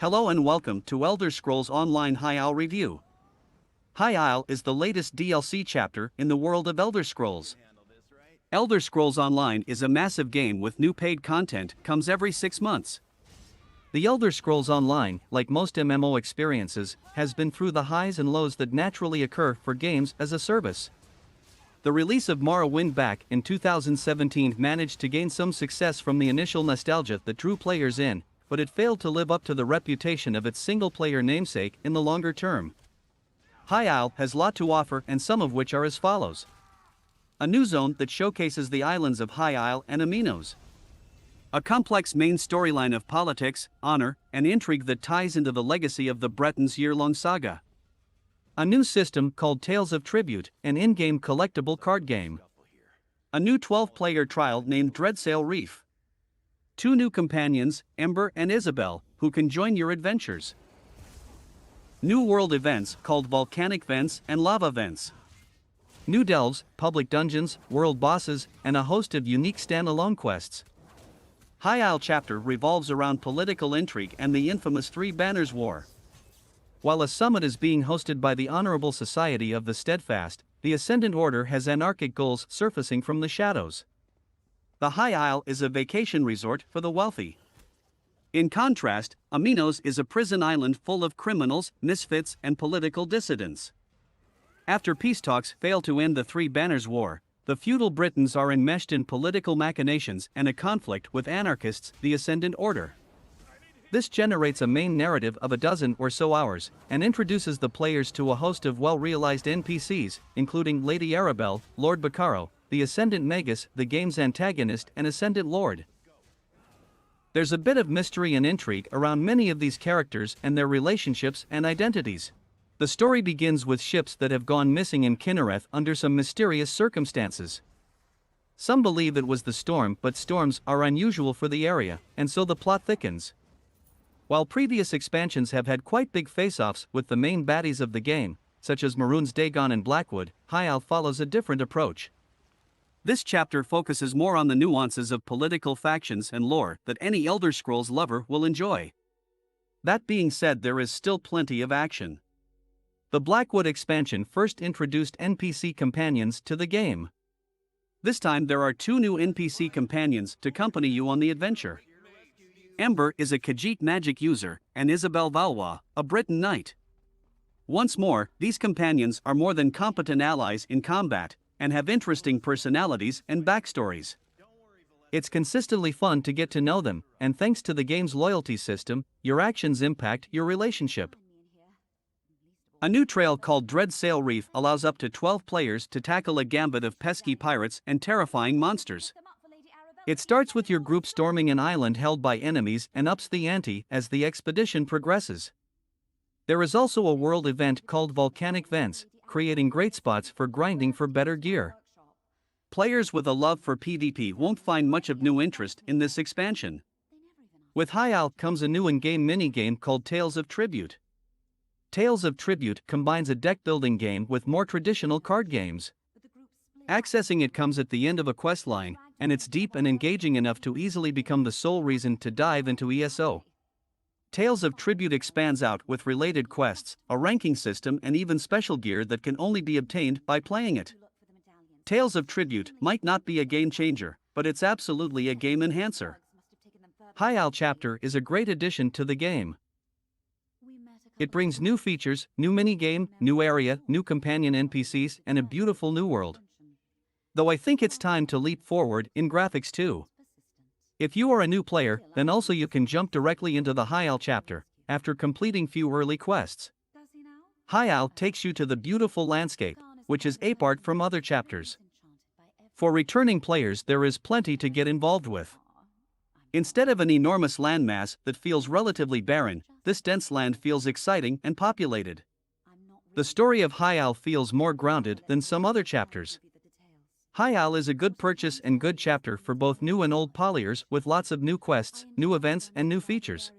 Hello and welcome to Elder Scrolls Online High Isle Review. High Isle is the latest DLC chapter in the world of Elder Scrolls. Elder Scrolls Online is a massive game with new paid content comes every 6 months. The Elder Scrolls Online, like most MMO experiences, has been through the highs and lows that naturally occur for games as a service. The release of Morrowind back in 2017 managed to gain some success from the initial nostalgia that drew players in, but it failed to live up to the reputation of its single-player namesake in the longer term. High Isle has a lot to offer, and some of which are as follows. A new zone that showcases the islands of High Isle and Aminos. A complex main storyline of politics, honor, and intrigue that ties into the legacy of the Bretons' year-long saga. A new system called Tales of Tribute, an in-game collectible card game. A new 12-player trial named Dreadsail Reef. 2 new companions, Ember and Isabel, who can join your adventures. New world events called Volcanic Vents and Lava Vents. New delves, public dungeons, world bosses, and a host of unique standalone quests. High Isle chapter revolves around political intrigue and the infamous Three Banners War. While a summit is being hosted by the Honorable Society of the Steadfast, the Ascendant Order has anarchic goals surfacing from the shadows. The High Isle is a vacation resort for the wealthy. In contrast, Aminos is a prison island full of criminals, misfits, and political dissidents. After peace talks fail to end the Three Banners War, the feudal Britons are enmeshed in political machinations and a conflict with anarchists, the Ascendant Order. This generates a main narrative of a dozen or so hours, and introduces the players to a host of well-realized NPCs, including Lady Arabelle, Lord Bacaro, the Ascendant Magus, the game's antagonist and Ascendant Lord. There's a bit of mystery and intrigue around many of these characters and their relationships and identities. The story begins with ships that have gone missing in Kinnereth under some mysterious circumstances. Some believe it was the storm, but storms are unusual for the area, and so the plot thickens. While previous expansions have had quite big face-offs with the main baddies of the game, such as Maroon's Dagon and Blackwood, High Isle follows a different approach. This chapter focuses more on the nuances of political factions and lore that any Elder Scrolls lover will enjoy. That being said, there is still plenty of action. The Blackwood expansion first introduced NPC companions to the game. This time there are 2 new NPC companions to accompany you on the adventure. Ember is a Khajiit magic user, and Isabel Valois, a Breton knight. Once more, these companions are more than competent allies in combat, and have interesting personalities and backstories. It's consistently fun to get to know them, and thanks to the game's loyalty system, your actions impact your relationship. A new trail called Dreadsail Reef allows up to 12 players to tackle a gambit of pesky pirates and terrifying monsters. It starts with your group storming an island held by enemies and ups the ante as the expedition progresses. There is also a world event called Volcanic Vents, creating great spots for grinding for better gear. Players with a love for PvP won't find much of new interest in this expansion. With High Isle comes a new in-game minigame called Tales of Tribute. Tales of Tribute combines a deck-building game with more traditional card games. Accessing it comes at the end of a quest line, and it's deep and engaging enough to easily become the sole reason to dive into ESO. Tales of Tribute expands out with related quests, a ranking system, and even special gear that can only be obtained by playing it. Tales of Tribute might not be a game changer, but it's absolutely a game enhancer. High Isle chapter is a great addition to the game. It brings new features, new minigame, new area, new companion NPCs, and a beautiful new world. Though I think it's time to leap forward in graphics too. If you are a new player, then also you can jump directly into the High Isle chapter, after completing few early quests. High Isle takes you to the beautiful landscape, which is apart from other chapters. For returning players, there is plenty to get involved with. Instead of an enormous landmass that feels relatively barren, this dense land feels exciting and populated. The story of High Isle feels more grounded than some other chapters. High Isle is a good purchase and good chapter for both new and old players, with lots of new quests, new events, and new features.